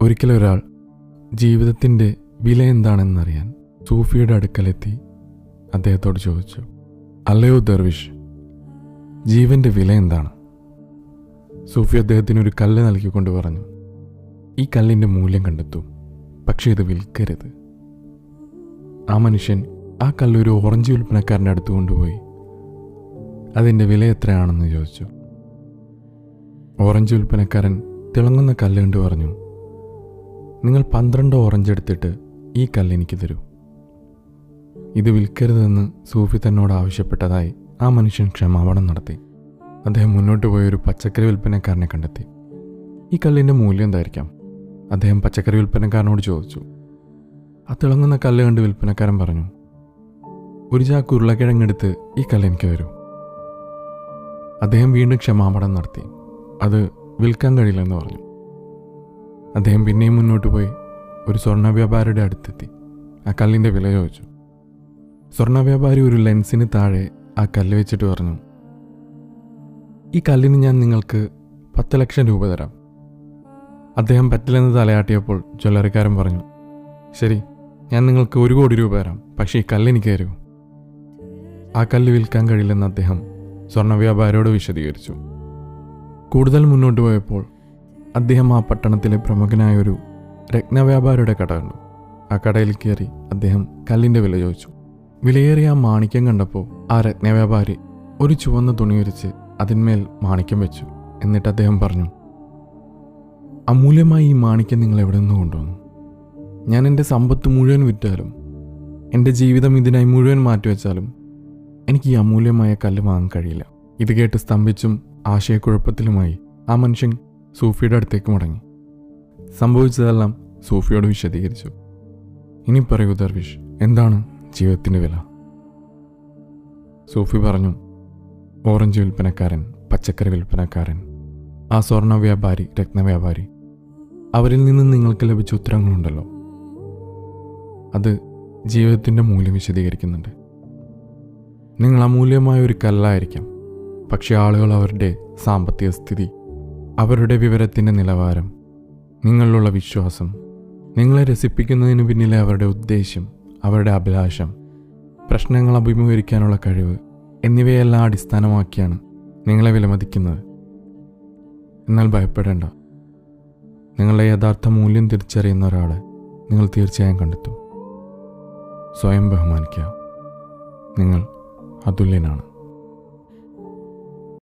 ഒരിക്കലൊരാൾ ജീവിതത്തിൻ്റെ വില എന്താണെന്നറിയാൻ സൂഫിയുടെ അടുക്കലെത്തി അദ്ദേഹത്തോട് ചോദിച്ചു, അല്ലയോ ദർവിഷ്, ജീവൻ്റെ വില എന്താണ്? സൂഫി അദ്ദേഹത്തിനൊരു കല്ല് നൽകിക്കൊണ്ട് പറഞ്ഞു, ഈ കല്ലിൻ്റെ മൂല്യം കണ്ടെത്തൂ, പക്ഷേ ഇത് വിൽക്കരുത്. ആ മനുഷ്യൻ ആ കല്ലൊരു ഓറഞ്ച് വിൽപ്പനക്കാരൻ്റെ അടുത്ത് കൊണ്ടുപോയി അതിൻ്റെ വില എത്രയാണെന്ന് ചോദിച്ചു. ഓറഞ്ച് വിൽപ്പനക്കാരൻ തിളങ്ങുന്ന കല്ല് കണ്ട് പറഞ്ഞു, നിങ്ങൾ 12 ഓറഞ്ച് എടുത്തിട്ട് ഈ കല്ല് എനിക്ക് തരൂ. ഇത് വിൽക്കരുതെന്ന് സൂഫി തന്നോട് ആവശ്യപ്പെട്ടതായി ആ മനുഷ്യൻ ക്ഷമാപണം നടത്തി. അദ്ദേഹം മുന്നോട്ട് പോയ ഒരു പച്ചക്കറി വിൽപ്പനക്കാരനെ കണ്ടെത്തി. ഈ കല്ലിൻ്റെ മൂല്യം എന്തായിരിക്കാം? അദ്ദേഹം പച്ചക്കറി വിൽപ്പനക്കാരനോട് ചോദിച്ചു. ആ തിളങ്ങുന്ന കല്ല് കണ്ട് വിൽപ്പനക്കാരൻ പറഞ്ഞു, ഒരു ചാക്ക് ഉരുളക്കിഴങ്ങെടുത്ത് ഈ കല്ല് എനിക്ക് തരൂ. അദ്ദേഹം വീണ്ടും ക്ഷമാപണം നടത്തി, അത് വിൽക്കാൻ കഴിയില്ലെന്ന് പറഞ്ഞു. അദ്ദേഹം പിന്നെയും മുന്നോട്ട് പോയി ഒരു സ്വർണ്ണ വ്യാപാരിയുടെ അടുത്തെത്തി ആ കല്ലിൻ്റെ വില ചോദിച്ചു. സ്വർണ്ണ വ്യാപാരി ഒരു ലെൻസിന് താഴെ ആ കല്ല് വെച്ചിട്ട് പറഞ്ഞു, ഈ കല്ലിന് ഞാൻ നിങ്ങൾക്ക് 10 ലക്ഷം രൂപ തരാം. അദ്ദേഹം പറ്റില്ലെന്ന് തലയാട്ടിയപ്പോൾ ജ്വല്ലറിക്കാരൻ പറഞ്ഞു, ശരി, ഞാൻ നിങ്ങൾക്ക് 1 കോടി രൂപ തരാം, പക്ഷേ ഈ കല്ല് എനിക്ക് തരൂ. ആ കല്ല് വിൽക്കാൻ കഴിയില്ലെന്ന് അദ്ദേഹം സ്വർണ്ണ വ്യാപാരിയോട് വിശദീകരിച്ചു. കൂടുതൽ മുന്നോട്ട് പോയപ്പോൾ അദ്ദേഹം ആ പട്ടണത്തിലെ പ്രമുഖനായ ഒരു രത്നവ്യാപാരിയുടെ കട കണ്ടു. ആ കടയിൽ കയറി അദ്ദേഹം കല്ലിൻ്റെ വില ചോദിച്ചു. വിലയേറിയ ആ മാണിക്യം കണ്ടപ്പോൾ ആ രത്നവ്യാപാരി ഒരു ചുവന്ന തുണി വിരിച്ച് അതിന്മേൽ മാണിക്യം വെച്ചു. എന്നിട്ട് അദ്ദേഹം പറഞ്ഞു, അമൂല്യമായി ഈ മാണിക്യം നിങ്ങൾ എവിടെ നിന്ന് കൊണ്ടുവന്നു? ഞാൻ എൻ്റെ സമ്പത്ത് മുഴുവൻ വിറ്റാലും എൻ്റെ ജീവിതം ഇതിനായി മുഴുവൻ മാറ്റിവെച്ചാലും എനിക്ക് ഈ അമൂല്യമായ കല്ല് വാങ്ങാൻ കഴിയില്ല. ഇത് കേട്ട് സ്തംഭിച്ചും ആശയക്കുഴപ്പത്തിലുമായി ആ മനുഷ്യൻ സൂഫിയുടെ അടുത്തേക്ക് മടങ്ങി. സംഭവിച്ചതെല്ലാം സൂഫിയോട് വിശദീകരിച്ചു. ഇനി പറയൂ ദർവിഷ്, എന്താണ് ജീവിതത്തിൻ്റെ വില? സൂഫി പറഞ്ഞു, ഓറഞ്ച് വിൽപ്പനക്കാരൻ, പച്ചക്കറി വിൽപ്പനക്കാരൻ, ആ സ്വർണ്ണ വ്യാപാരി, രത്നവ്യാപാരി, അവരിൽ നിന്ന് നിങ്ങൾക്ക് ലഭിച്ച ഉത്തരങ്ങളുണ്ടല്ലോ, അത് ജീവിതത്തിൻ്റെ മൂല്യം വിശദീകരിക്കുന്നുണ്ട്. നിങ്ങൾ അമൂല്യമായ ഒരു കല്ലായിരിക്കാം, പക്ഷേ ആളുകൾ അവരുടെ സാമ്പത്തിക സ്ഥിതി, അവരുടെ വിവരത്തിൻ്റെ നിലവാരം, നിങ്ങളിലുള്ള വിശ്വാസം, നിങ്ങളെ രസിപ്പിക്കുന്നതിന് പിന്നിലെ അവരുടെ ഉദ്ദേശ്യം, അവരുടെ അഭിലാഷം, പ്രശ്നങ്ങൾ അഭിമുഖീകരിക്കാനുള്ള കഴിവ് എന്നിവയെല്ലാം അടിസ്ഥാനമാക്കിയാണ് നിങ്ങളെ വിലമതിക്കുന്നത്. എന്നാൽ ഭയപ്പെടേണ്ട, നിങ്ങളുടെ യഥാർത്ഥ മൂല്യം തിരിച്ചറിയുന്ന ഒരാളെ നിങ്ങൾ തീർച്ചയായും കണ്ടെത്തും. സ്വയം ബഹുമാനിക്കുക, നിങ്ങൾ അതുല്യനാണ്.